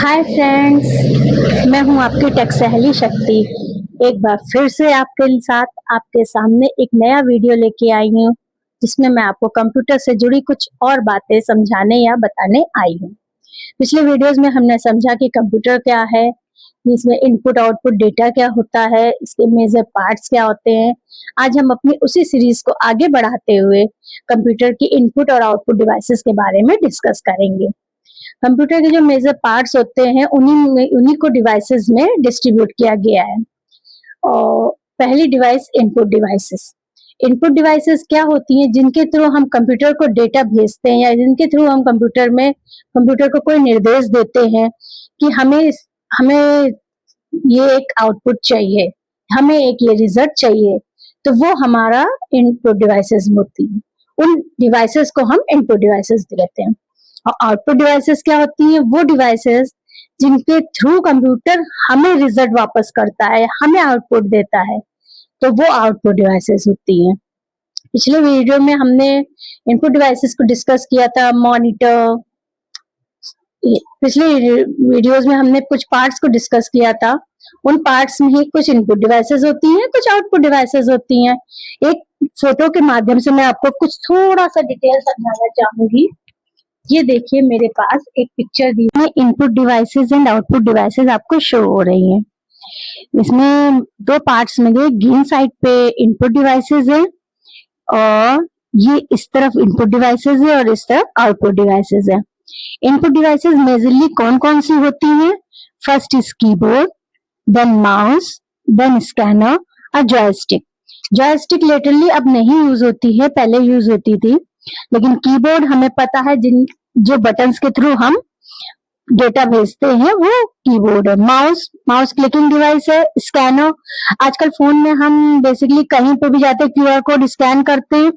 Hi friends, मैं हूं आपकी टेक सहेली शक्ति। एक बार फिर से आपके साथ आपके सामने एक नया वीडियो लेके आई हूं, जिसमें मैं आपको कंप्यूटर से जुड़ी कुछ और बातें समझाने या बताने आई हूं। पिछले वीडियोस में हमने समझा कि कंप्यूटर क्या है, इसमें इनपुट आउटपुट डेटा क्या होता है, इसके मेजर पार्ट्स क्या होते हैं। आज हम अपनी उसी सीरीज को आगे बढ़ाते हुए कंप्यूटर की इनपुट और आउटपुट डिवाइसेस के बारे में डिस्कस करेंगे। कंप्यूटर के जो मेजर पार्ट्स होते हैं उन्हीं को डिवाइसेस में डिस्ट्रीब्यूट किया गया है। और पहली device input devices. Input devices क्या होती हैं? जिनके थ्रू हम कंप्यूटर को डेटा भेजते हैं या जिनके थ्रू हम कंप्यूटर को कोई निर्देश देते हैं कि हमें हमें ये एक आउटपुट चाहिए, हमें एक ये रिजल्ट चाहिए, तो वो हमारा इनपुट डिवाइसेस होती है। उन डिवाइसेस को हम इनपुट डिवाइसेस कहते हैं। और आउटपुट डिवाइसेस क्या होती हैं? वो डिवाइसेस जिनके थ्रू कंप्यूटर हमें रिजल्ट वापस करता है, हमें आउटपुट देता है, तो वो आउटपुट डिवाइसेस होती हैं। पिछले वीडियो में हमने इनपुट डिवाइसेस को डिस्कस किया था, मॉनिटर। पिछले वीडियोस में हमने कुछ पार्ट्स को डिस्कस किया था। उन पार्ट्स में ही कुछ इनपुट डिवाइसेस होती हैं, कुछ आउटपुट डिवाइसेस होती हैं। एक फोटो के माध्यम से मैं आपको कुछ थोड़ा सा डिटेल समझाना चाहूंगी। ये देखिए, मेरे पास एक पिक्चर दी है, input devices and output devices आपको शो हो रही है। इसमें दो पार्ट्स में ग्रीन साइड पे इनपुट डिवाइसेस है और ये इस तरफ इनपुट डिवाइसेस है और इस तरफ आउटपुट डिवाइसेस है। इनपुट डिवाइसेस मेजरली कौन कौन सी होती हैं? First is keyboard, then mouse, then scanner और जॉयस्टिक। जॉयस्टिक लेटरली अब नहीं यूज होती है, पहले यूज होती थी। लेकिन कीबोर्ड हमें पता है, जो बटन्स के थ्रू हम डेटा भेजते हैं वो कीबोर्ड है। माउस क्लिकिंग डिवाइस है। स्कैनर, आजकल फोन में हम बेसिकली कहीं पे भी जाते हैं क्यूआर कोड स्कैन करते हैं।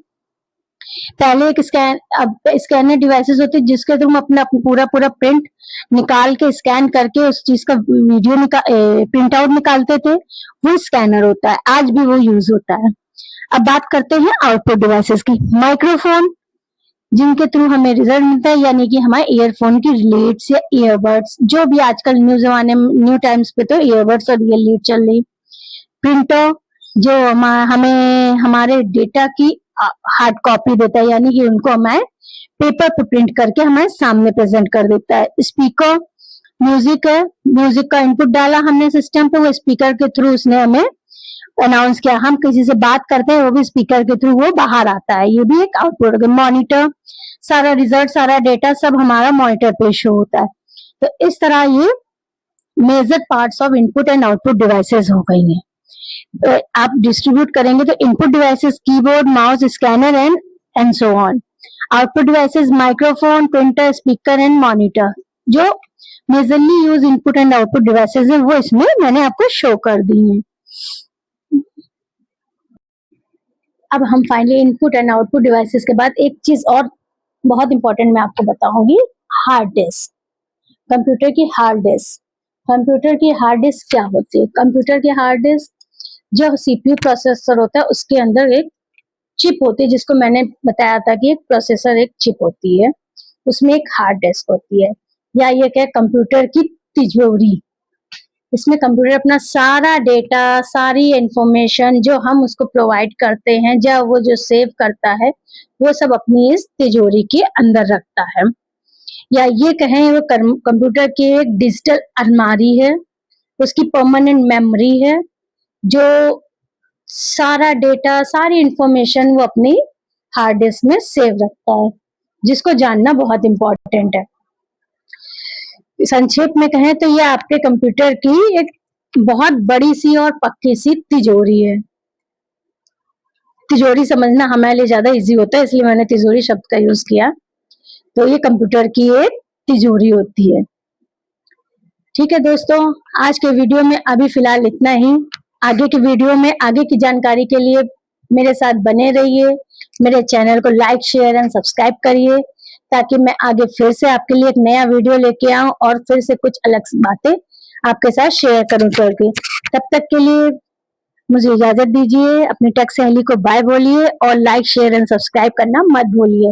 पहले एक स्कैनर डिवाइसेस होते जिसके थ्रू हम अपना पूरा प्रिंट निकाल के स्कैन करके उस चीज का वीडियो प्रिंट आउट निकालते थे, वो स्कैनर होता है। आज भी वो यूज होता है। अब बात करते हैं आउटपुट डिवाइसेस की। माइक्रोफोन, जिनके थ्रू हमें रिजल्ट मिलता है, यानी कि हमारे ईयरफोन की लीड्स या ईयरबड्स, जो भी आजकल न्यू जमाने में न्यू टाइम्स पे तो ईयरबड्स और ईयर लीड चल रही। प्रिंटर, जो हमें हमारे डेटा की हार्ड कॉपी देता है, यानी कि उनको हमें पेपर पे प्रिंट करके हमारे सामने प्रेजेंट कर देता है। स्पीकर, म्यूजिक है, म्यूजिक का इनपुट डाला हमने सिस्टम पे, वो स्पीकर के थ्रू उसने हमें अनाउंस किया। हम किसी से बात करते हैं, वो भी स्पीकर के थ्रू वो बाहर आता है, ये भी एक आउटपुट। मॉनिटर, सारा रिजल्ट, सारा डेटा सब हमारा मॉनिटर पे शो होता है। तो इस तरह ये major parts of input and output devices हो गई हैं। तो आप डिस्ट्रीब्यूट करेंगे तो input devices keyboard, mouse, scanner and so on. Output devices microphone, printer, speaker and monitor. जो majorly use input and output devices है वो इसमें मैंने आपको शो कर दी है। अब हम finally input and output devices के बाद एक चीज और बहुत इंपॉर्टेंट मैं आपको बताऊंगी, हार्ड डिस्क। कंप्यूटर की हार्ड डिस्क। कंप्यूटर की हार्ड डिस्क क्या होती है? कंप्यूटर की हार्ड डिस्क, जो सीपीयू प्रोसेसर होता है उसके अंदर एक चिप होती है, जिसको मैंने बताया था कि एक प्रोसेसर एक चिप होती है, उसमें एक हार्ड डिस्क होती है, या ये क्या, कंप्यूटर की तिजोरी। इसमें कंप्यूटर अपना सारा डेटा, सारी इंफॉर्मेशन जो हम उसको प्रोवाइड करते हैं, जब वो जो सेव करता है, वो सब अपनी इस तिजोरी के अंदर रखता है। या ये कहें वो कंप्यूटर की एक डिजिटल अलमारी है, उसकी परमानेंट मेमोरी है, जो सारा डेटा, सारी इंफॉर्मेशन वो अपनी हार्ड डिस्क में सेव रखता है, जिसको जानना बहुत इंपॉर्टेंट है। संक्षेप में कहें तो ये आपके कंप्यूटर की एक बहुत बड़ी सी और पक्की सी तिजोरी है। तिजोरी समझना हमारे लिए ज्यादा इजी होता है, इसलिए मैंने तिजोरी शब्द का यूज किया। तो ये कंप्यूटर की एक तिजोरी होती है। ठीक है दोस्तों, आज के वीडियो में अभी फिलहाल इतना ही। आगे के वीडियो में आगे की जानकारी के लिए मेरे साथ बने रहिए। मेरे चैनल को लाइक, शेयर एंड सब्सक्राइब करिए, ताकि मैं आगे फिर से आपके लिए एक नया वीडियो लेके आऊं और फिर से कुछ अलग बातें आपके साथ शेयर करूं करके। तब तक के लिए मुझे इजाजत दीजिए। अपनी टेक सहेली को बाय बोलिए और लाइक, शेयर एंड सब्सक्राइब करना मत भूलिए।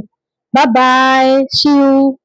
Bye bye, see you.